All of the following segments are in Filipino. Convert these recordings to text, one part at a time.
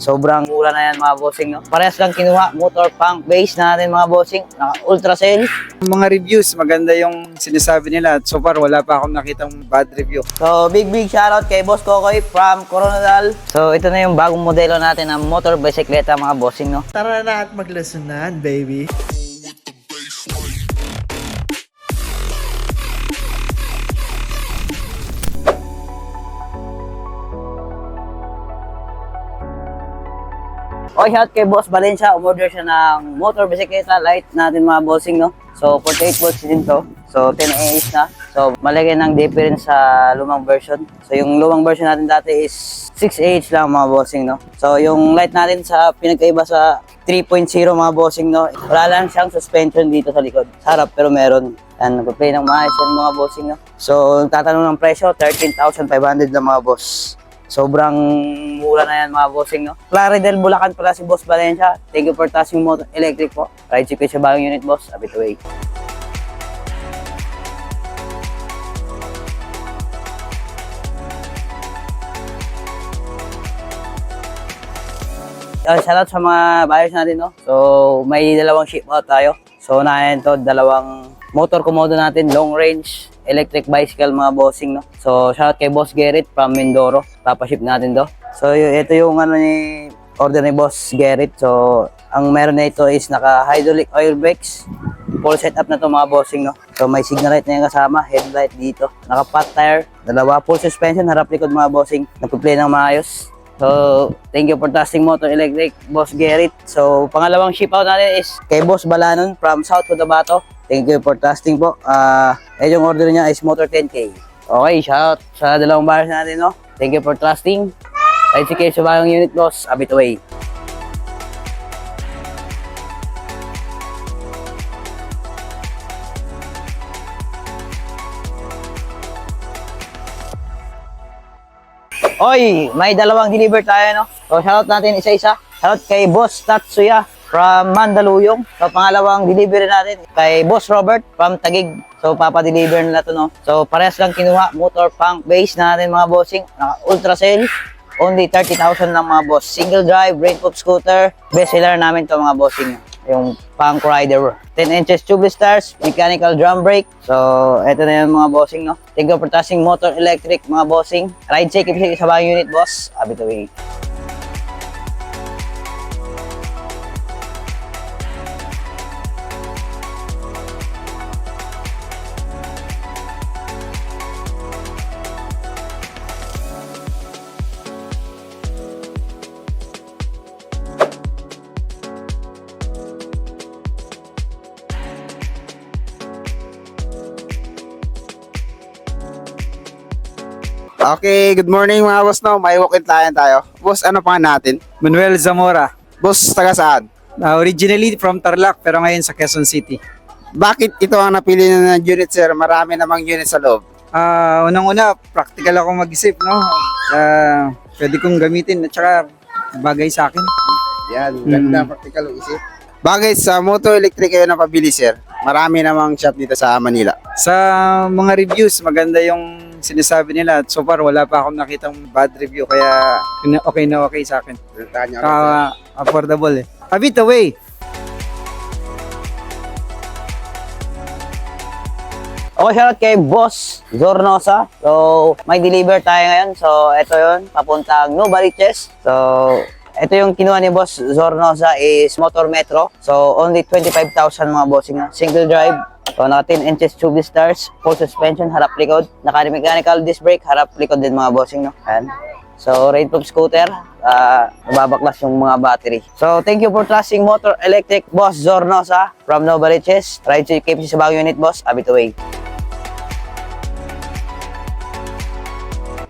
Sobrang mura na yan mga bossing, no? Parehas lang kinuha, motor punk base natin mga bossing. Naka ultra sail. Mga reviews, maganda yung sinasabi nila at so far wala pa akong nakitang bad review. So, big shoutout kay Boss Kokoy from Coronadal. So, ito na yung bagong modelo natin ng motor bisikleta mga bossing, no? Tara na at maglesonan, baby. Okay, shout kay Boss Valencia. Umorder siya ng motor bisikleta light natin mga bossing, no? So, 48 volts din to. So, 10 AH na. So, malagay ng difference sa lumang version. So, yung lumang version natin dati is 6 AH lang mga bossing, no? So, yung light natin sa pinagkaiba sa 3.0 mga bossing, no? Wala lang siyang suspension dito sa likod. Sa harap, pero meron. Yan, nagpa-play ng maayos yan mga bossing, no? So, tatanong ng presyo, 13,500 lang mga boss. Sobrang mura na yan mga bossing, no? Claridel Bulacan pala si Boss Valencia. Thank you for touching motor electric po. Ride check sa bagong unit, boss. A bit away. Shoutout sa mga buyers natin, no? So, may dalawang ship out tayo. So, unahin to, dalawang motor komodo natin, long range electric bicycle mga bossing, no? So, shoutout kay Boss Gerrit from Mindoro. Papaship natin to. So, ito yung order ni Boss Gerrit. So, ang meron na ito is naka-hydraulic oil brakes. Full setup na to mga bossing, no? So, may signal light na yung kasama, headlight dito. Naka-fat tire, dalawa, full suspension, harap likod mga bossing. Nagpa-play ng maayos. So, thank you for testing motor electric, Boss Gerrit. So, pangalawang ship out natin is kay Boss Balanon from South Cotabato. Thank you for testing po. Yung order niya is motor 10K. Okay, shout sa dalawang buyers natin, no? Thank you for trusting. Ride check sa bagong unit, boss. A bit away. Oy, may dalawang deliver tayo, no? So, shoutout natin isa-isa. Shoutout kay Boss Tatsuya from Mandaluyong. So, pangalawang delivery natin kay Boss Robert from Taguig. So, papa-deliver nila to, no? So, parehas lang kinuha, motor punk base natin mga bossing. Naka ultra sail. Only 30,000 lang mga boss. Single drive, rainproof scooter. Best seller namin to mga bossing. Yung punk rider. 10 inches tubeless tires, mechanical drum brake. So, eto na yung mga bossing, no? Thank you for touching motor electric mga bossing. Ride check sa bagong unit, boss. A bit away. Okay, good morning mga boss, no? May walk-in client tayo. Boss, ano pa natin? Manuel Zamora, Boss, taga saan? originally from Tarlac pero ngayon sa Quezon City. Bakit ito ang napili na ng unit, sir? Marami namang unit sa loob. Unang-una, practical ako mag-isip, no? Pwede kong gamitin at saka bagay sa akin. Yan, ganda, practical ang isip. Bakit sa motor electric kayo napabili, sir? Marami namang shop dito sa Manila. Sa mga reviews, maganda yung sinasabi nila at so far wala pa akong nakitang bad review kaya okay na okay sa akin. Affordable eh. A bit away. Okay, shoutout kay Boss Zornosa. So, may deliver tayo ngayon. So, ito yun, papuntang Novaliches. So, ito yung kinuha ni Boss Zornosa is Motor Metro. So, only 25,000 mga bossing na. Single drive. So, naka 10 inches tubeless tires, full suspension, harap likod. Naka-mechanical disc brake, harap likod din mga bossing, no? Ayan. So, rainproof scooter, mababaklas yung mga battery. So, thank you for trusting motor electric, Boss Zornosa from Novaliches. Ride to KPC sa bagong unit, boss. A bit away.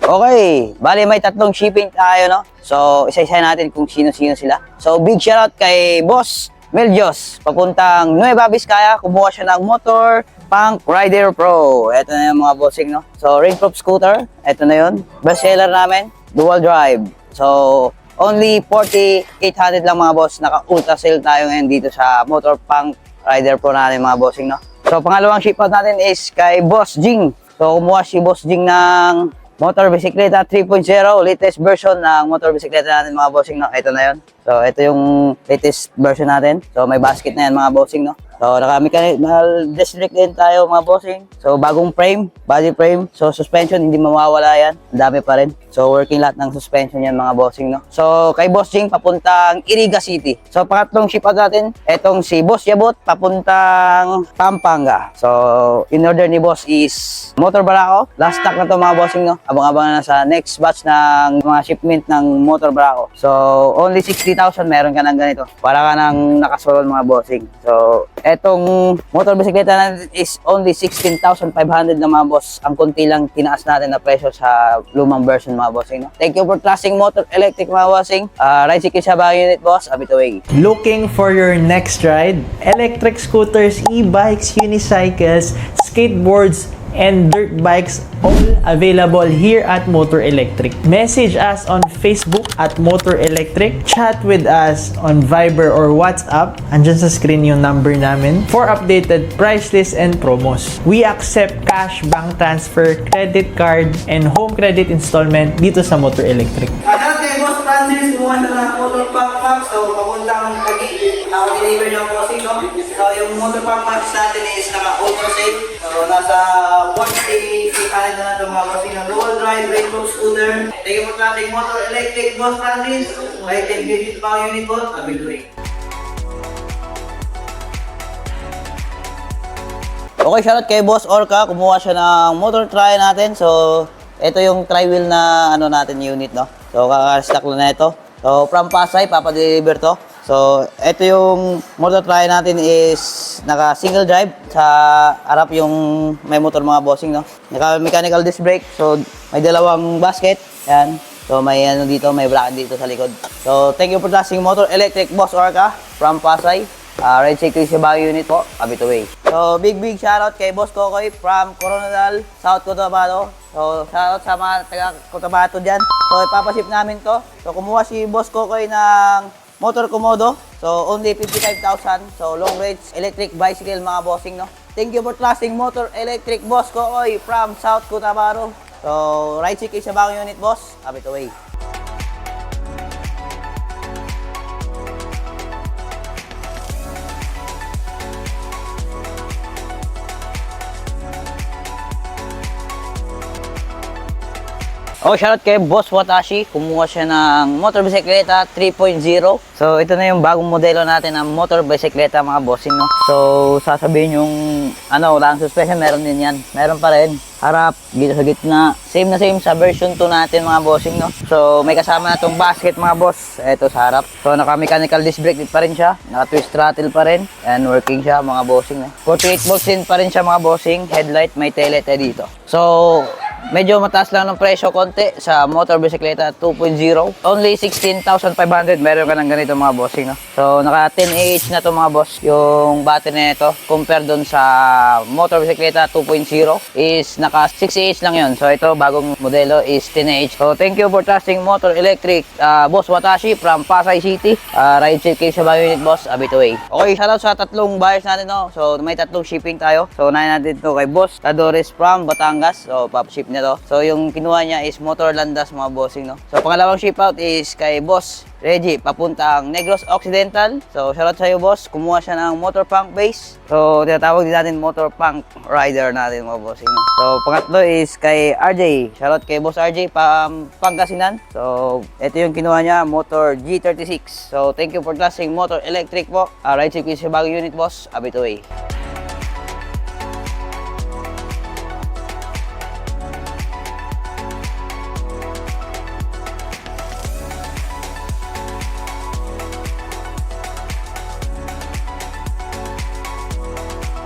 Okay, bali may tatlong shipping tayo, no? So, isa-isa natin kung sino-sino sila. So, big shoutout kay Boss Meljos, papuntang Nueva Vizcaya. Kumuha siya ng motor Punk Rider Pro. Ito na yung mga bossing, no? So, rainproof scooter, ito na yun. Best seller namin, dual drive. So, only 4,800 lang mga boss. Naka-ultra sale tayo ngayon dito sa motor Punk Rider Pro natin mga bossing, no? So, pangalawang ship out natin is kay Boss Jing. So, kumuha si Boss Jing ng motor bisikleta 3.0, latest version ng motor bisikleta natin mga bossing, no? Ito na yun. So, ito yung latest version natin. So, may basket na yan mga bossing, no? So, naka-mechanical disc brake din tayo mga bossing. So, bagong frame, body frame. So, suspension, hindi mawawala yan. Ang dami pa rin. So, working lahat ng suspension yan mga bossing, no? So, kay Boss Jing, papuntang Iriga City. So, pangatlong ship out natin, etong si Boss Yabot, papuntang Pampanga. So, in order ni Boss is Motor Barako. Last stock na to mga bossing, no? Abang-abang na sa next batch ng mga shipment ng Motor Barako. So, only 60,000 meron ka ng ganito. Para ka nang nakasolol mga bossing. So, etong motor bisikleta natin is only 16,500 na mga boss. Ang konti lang tinaas natin na presyo sa lumang version mga bossing, no? Thank you for trusting Motor Electric mga bossing. Ride Cycle sa bagong unit boss, abit away. Looking for your next ride? Electric scooters, e-bikes, unicycles, skateboards, and dirt bikes, all available here at Motor Electric. Message us on Facebook at Motor Electric. Chat with us on Viber or WhatsApp. Andyan sa screen yung number namin for updated price list and promos. We accept cash, bank transfer, credit card, and home credit installment dito sa Motor Electric. Shout kay Boss Francis, kumuha na ng motor pump pump. So, papuntang Taguig. Naka-deliver niya ang bossing, no? So, yung motor pump pumps natin is naka-auto save. So, nasa 150 kanan na ito mga bossing ng dual drive, rainbow scooter. Thank you for trusting Motor Electric, Boss Francis. May take pa ang unit boss, abiluin. Okay, shoutout kay Boss Orca. Kumuha siya ng motor try natin. So, ito yung tri-wheel na ano natin unit, no? So, kaka-stock lang na ito. So, from Pasay, papadeliver to. So, ito yung motor try natin is naka-single drive. Sa harap yung may motor mga bossing, no? Naka-mechanical disc brake. So, may dalawang basket. Yan. So, may ano dito, may bracket dito sa likod. So, thank you for trusting Motor Electric, Boss Orca from Pasay. Ride Cycle sa bagong unit po, abit away. So, big shoutout kay Boss Kokoy from Coronadal, South Cotabato. So, shoutout sa mga taga Cotabato dyan. So, ipapaship namin to. So, kumuha si Boss Kokoy ng motor Komodo. So, only 55,000. So, long range electric bicycle mga bossing, no? Thank you for trusting Motor Electric, Boss Kokoy from South Cotabato. So, Ride Cycle sa bagong unit, boss, abit away. Oh, shoutout kay Boss Watashi. Kumuha siya ng motor bisikleta 3.0. So, ito na yung bagong modelo natin ng motor bisikleta mga bossing, no? So, sasabihin yung ano, wala ang suspension, meron din yan. Meron pa rin. Harap, dito sa gitna. Same na same sa version 2 natin mga bossing, no? So, may kasama na itong basket mga boss. Ito sa harap. So, naka-mechanical disc brake pa rin siya. Naka-twist throttle pa rin. And working siya mga bossing, no? 48 volts din pa rin siya mga bossing. Headlight, may taillight dito. So, medyo mataas lang ng presyo konti sa motor bisikleta 2.0. Only 16,500 meron ka ng ganito mga bossing, no? So, naka 10 Ah na to mga boss. Yung battery na ito, compare dun sa motor bisikleta 2.0 is naka 6 lang yun. So, ito bagong modelo is 10 So, thank you for trusting Motor Electric, Boss Watashi from Pasay City. Ride Cycle sa bagong unit, boss, abit away. Okay, shoutout sa tatlong buyers natin, no? So, may tatlong shipping tayo. So, unahin natin ito kay Boss Tadores from Batangas. So, pap-ship niya to. So, yung kinuha niya is Motor Landas mga bossing, no? So, pangalawang ship out is kay Boss Reggie, papuntang Negros Occidental. So, shoutout sa iyo, boss. Kumuha siya ng motor punk base. So, tinatawag din natin motor punk rider natin mga bossing, no? So, pangatlo is kay RJ. Shoutout kay Boss RJ, Pangasinan. So, ito yung kinuha niya, motor G36. So, thank you for trusting Motor Electric po. Ride Cycle sa bagong unit, boss. Abit away.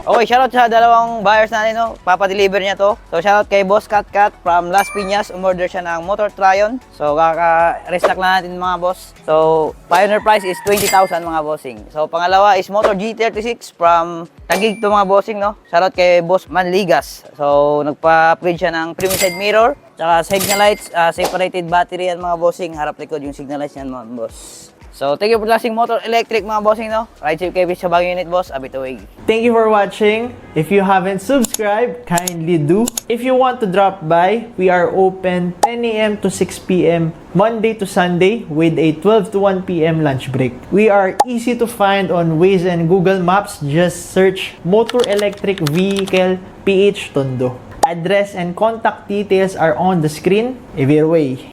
Okay, shoutout sa dalawang buyers natin, no? Papadeliver niya to. So, shoutout kay Boss Cat from Las Piñas. Umorder siya ng motor Tryon. So, kaka-restock lang natin mga boss. So, pioneer price is 20,000 mga bossing. So, pangalawa is motor G36 from Taguig to mga bossing, no? Shoutout kay Boss Manligas. So, nagpa-upgrade siya ng premium side mirror. Tsaka signal lights, separated battery yan mga bossing. Harap likod yung signal lights yan mga boss. So, thank you for watching Motor Electric mga bossing, no? Ride safe kayo sa Baguio Unit, boss. Abit away. Thank you for watching. If you haven't subscribed, kindly do. If you want to drop by, we are open 10 a.m. to 6 p.m. Monday to Sunday with a 12 to 1 p.m. lunch break. We are easy to find on Waze and Google Maps. Just search Motor Electric Vehicle PH Tondo. Address and contact details are on the screen. Either way.